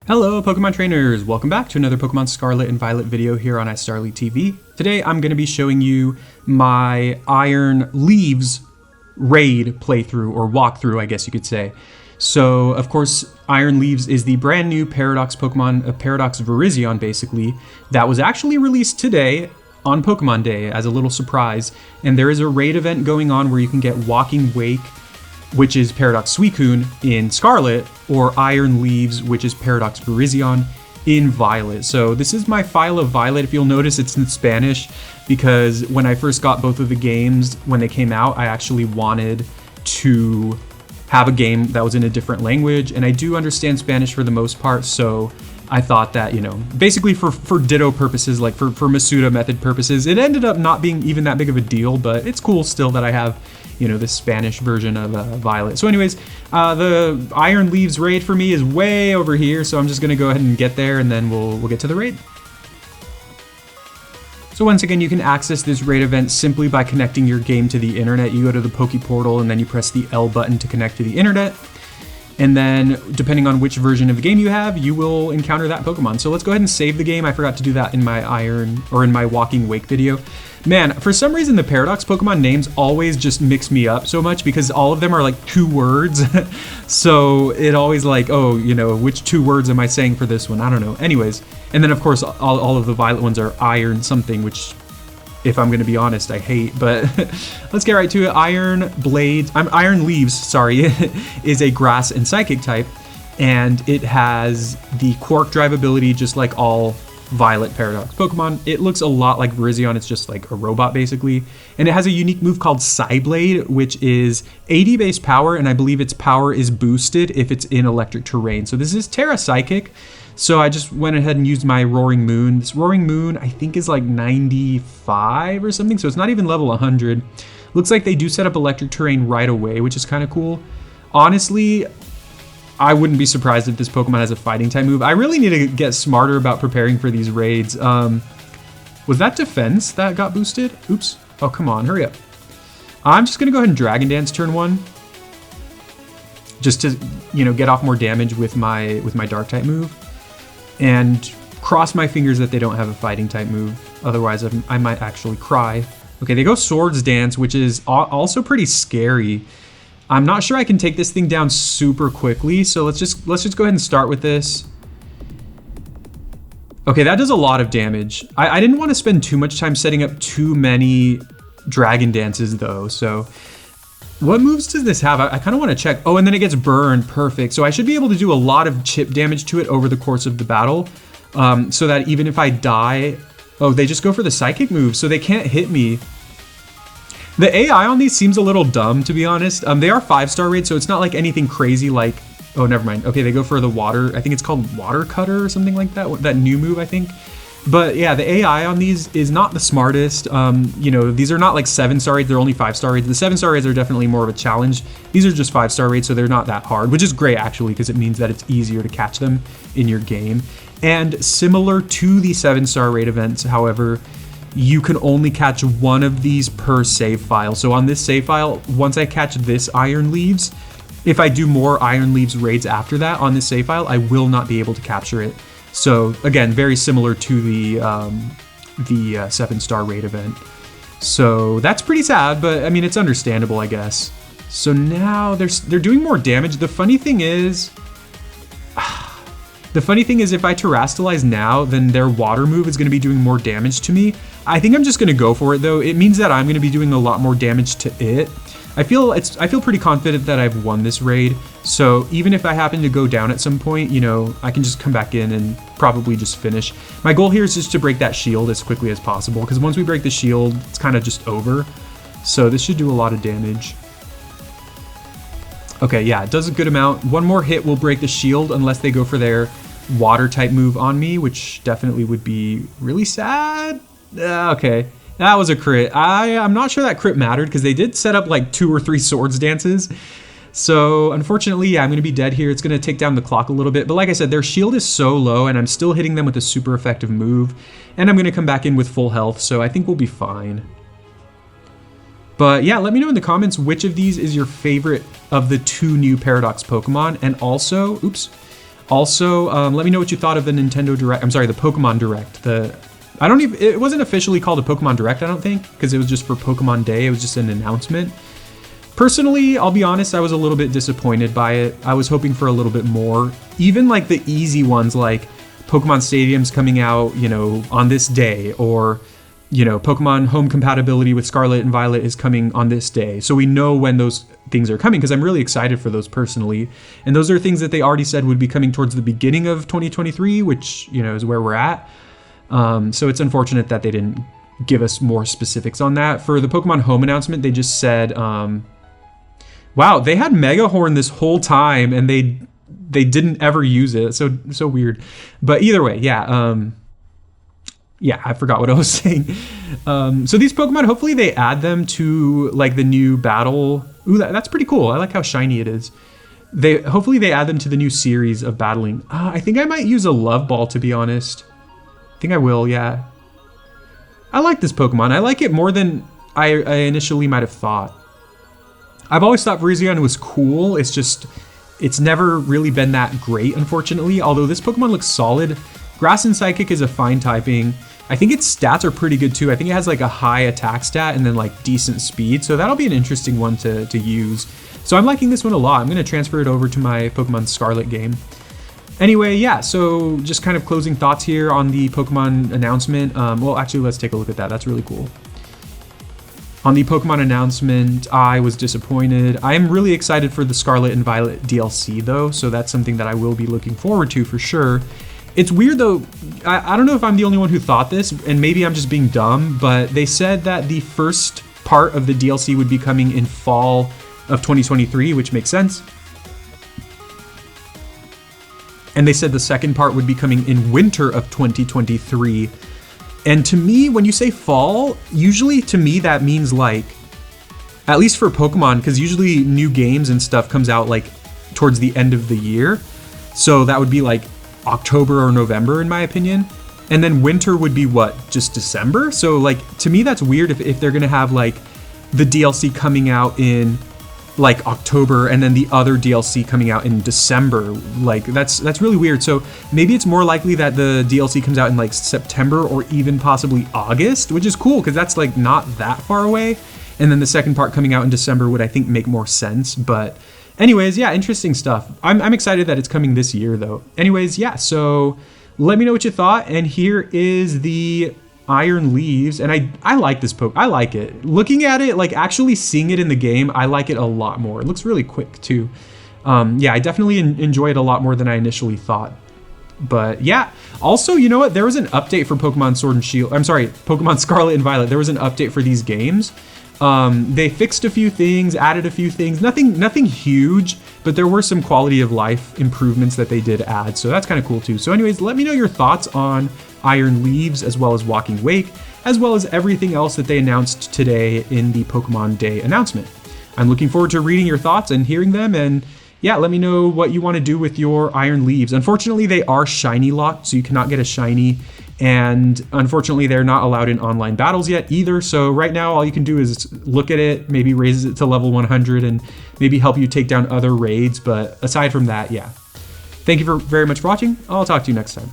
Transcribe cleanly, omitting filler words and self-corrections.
Hello Pokemon trainers, welcome back to another Pokemon Scarlet and Violet video here on iStarly TV. Today I'm going to be showing you my Iron Leaves raid playthrough, or walkthrough I guess you could say. So of course Iron Leaves is the brand new Paradox Pokemon, a Paradox Virizion basically, that was actually released today on Pokemon Day as a little surprise. And there is a raid event going on where you can get Walking Wake, which is Paradox Suicune in Scarlet, or Iron Leaves, which is Paradox Virizion in Violet. So this is my file of Violet. If you'll notice, it's in Spanish because when I first got both of the games, when they came out, I actually wanted to have a game that was in a different language, and I do understand Spanish for the most part, so I thought that, you know, basically for ditto purposes, like for Masuda method purposes, it ended up not being even that big of a deal, but it's cool still that I have, you know, this Spanish version of Violet. So anyways, the Iron Leaves raid for me is way over here, so I'm just gonna go ahead and get there, and then we'll get to the raid. So once again, you can access this raid event simply by connecting your game to the internet. You go to the Pokeportal and then you press the L button to connect to the internet. And then, depending on which version of the game you have, you will encounter that Pokemon. So let's go ahead and save the game. I forgot to do that in my Walking Wake video. Man, for some reason the Paradox Pokemon names always just mix me up so much because all of them are like 2 words. So it always like, oh, you know, which 2 words am I saying for this one? I don't know. Anyways, and then of course all of the Violet ones are Iron something, which, if I'm gonna be honest, I hate, but let's get right to it. Iron Leaves, sorry, is a grass and psychic type, and it has the Quark Drive ability just like all Violet Paradox Pokemon. It looks a lot like Virizion, it's just like a robot basically, and it has a unique move called Psyblade, which is 80 base power, and I believe its power is boosted if it's in electric terrain. So this is Terra Psychic. So I just went ahead and used my Roaring Moon. This Roaring Moon, I think, is like 95 or something, so it's not even level 100. Looks like they do set up electric terrain right away, which is kind of cool. Honestly, I wouldn't be surprised if this Pokemon has a fighting type move. I really need to get smarter about preparing for these raids. Was that defense that got boosted? Oops. Oh, come on, hurry up. I'm just gonna go ahead and Dragon Dance turn 1. Just to, you know, get off more damage with my dark type move. And cross my fingers that they don't have a fighting type move. Otherwise, I might actually cry. Okay, they go Swords Dance, which is also pretty scary. I'm not sure I can take this thing down super quickly, so let's just go ahead and start with this. Okay, that does a lot of damage. I didn't want to spend too much time setting up too many Dragon Dances though, so what moves does this have? I kind of want to check. Oh, and then it gets burned. Perfect. So I should be able to do a lot of chip damage to it over the course of the battle, so that even if I die... Oh, they just go for the psychic move, so they can't hit me. The AI on these seems a little dumb, to be honest. They are 5-star rated, so it's not like anything crazy like... Oh, never mind. Okay, they go for the water. I think it's called Water Cutter or something like that. That new move, I think. But yeah, the AI on these is not the smartest. You know, these are not like 7-star rates, they're only 5-star rates. The 7-star rates are definitely more of a challenge. These are just 5-star rates, so they're not that hard, which is great actually, because it means that it's easier to catch them in your game. And similar to the 7-star rate events, however, you can only catch one of these per save file. So on this save file, once I catch this Iron Leaves, if I do more Iron Leaves raids after that on this save file, I will not be able to capture it. So again, very similar to the 7-star raid event. So that's pretty sad, but I mean, it's understandable, I guess. So now they're doing more damage. The funny thing is if I Terrastalize now, then their water move is going to be doing more damage to me. I think I'm just going to go for it though. It means that I'm going to be doing a lot more damage to it. I feel pretty confident that I've won this raid, so even if I happen to go down at some point, you know, I can just come back in and probably just finish. My goal here is just to break that shield as quickly as possible, because once we break the shield, it's kind of just over. So this should do a lot of damage. Okay, yeah, it does a good amount. One more hit will break the shield unless they go for their water type move on me, which definitely would be really sad. Okay. That was a crit. I'm not sure that crit mattered because they did set up like 2 or 3 Swords Dances. So unfortunately, yeah, I'm going to be dead here. It's going to take down the clock a little bit. But like I said, their shield is so low and I'm still hitting them with a super effective move. And I'm going to come back in with full health. So I think we'll be fine. But yeah, let me know in the comments which of these is your favorite of the 2 new Paradox Pokemon. And also, oops, Also, let me know what you thought of the Nintendo Direct. I'm sorry, the Pokemon Direct. It wasn't officially called a Pokemon Direct, I don't think, because it was just for Pokemon Day. It was just an announcement. Personally, I'll be honest, I was a little bit disappointed by it. I was hoping for a little bit more. Even like the easy ones, like Pokemon Stadium's coming out, on this day, or Pokemon home compatibility with Scarlet and Violet is coming on this day. So we know when those things are coming, because I'm really excited for those personally. And those are things that they already said would be coming towards the beginning of 2023, which, is where we're at. So it's unfortunate that they didn't give us more specifics on that. For the Pokemon home announcement, they just said, wow, they had Megahorn this whole time and they didn't ever use it. So weird. But either way, yeah, I forgot what I was saying. So these Pokemon, hopefully they add them to like the new battle. Ooh, that's pretty cool. I like how shiny it is. Hopefully they add them to the new series of battling. I think I might use a Love Ball, to be honest. I think I will, yeah. I like this Pokemon. I like it more than I initially might have thought. I've always thought Virizion was cool. It's never really been that great, unfortunately. Although this Pokemon looks solid. Grass and Psychic is a fine typing. I think its stats are pretty good too. I think it has like a high attack stat and then like decent speed. So that'll be an interesting one to use. So I'm liking this one a lot. I'm going to transfer it over to my Pokemon Scarlet game. Anyway, yeah, so just kind of closing thoughts here on the Pokemon announcement. Well, actually, let's take a look at that. That's really cool. On the Pokemon announcement, I was disappointed. I am really excited for the Scarlet and Violet DLC though. So that's something that I will be looking forward to for sure. It's weird though, I don't know if I'm the only one who thought this, and maybe I'm just being dumb, but they said that the first part of the DLC would be coming in fall of 2023, which makes sense. And they said the second part would be coming in winter of 2023. And to me, when you say fall, usually to me that means like, at least for Pokemon, because usually new games and stuff comes out like towards the end of the year. So that would be like October or November in my opinion. And then winter would be what, just December? So like to me that's weird if they're gonna have like the DLC coming out in like October and then the other DLC coming out in December. Like that's really weird. So maybe it's more likely that the DLC comes out in like September or even possibly August, which is cool because that's like not that far away. And then the second part coming out in December would I think make more sense. But anyways, yeah, interesting stuff. I'm excited that it's coming this year though. Anyways, yeah, so let me know what you thought. And here is the Iron Leaves. And I like this I like it. Looking at it, like actually seeing it in the game, I like it a lot more. It looks really quick too. Yeah, I definitely enjoy it a lot more than I initially thought. But yeah, also, you know what? There was an update for Pokemon Sword and Shield. I'm sorry, Pokemon Scarlet and Violet. There was an update for these games. They fixed a few things, added a few things, nothing huge, but there were some quality of life improvements that they did add. So that's kind of cool too. So anyways, let me know your thoughts on Iron Leaves as well as Walking Wake, as well as everything else that they announced today in the Pokemon Day announcement. I'm looking forward to reading your thoughts and hearing them, and yeah, let me know what you want to do with your Iron Leaves. Unfortunately, they are shiny locked, so you cannot get a shiny, and unfortunately, they're not allowed in online battles yet either. So right now, all you can do is look at it, maybe raise it to level 100, and maybe help you take down other raids. But aside from that, yeah. Thank you very much for watching. I'll talk to you next time.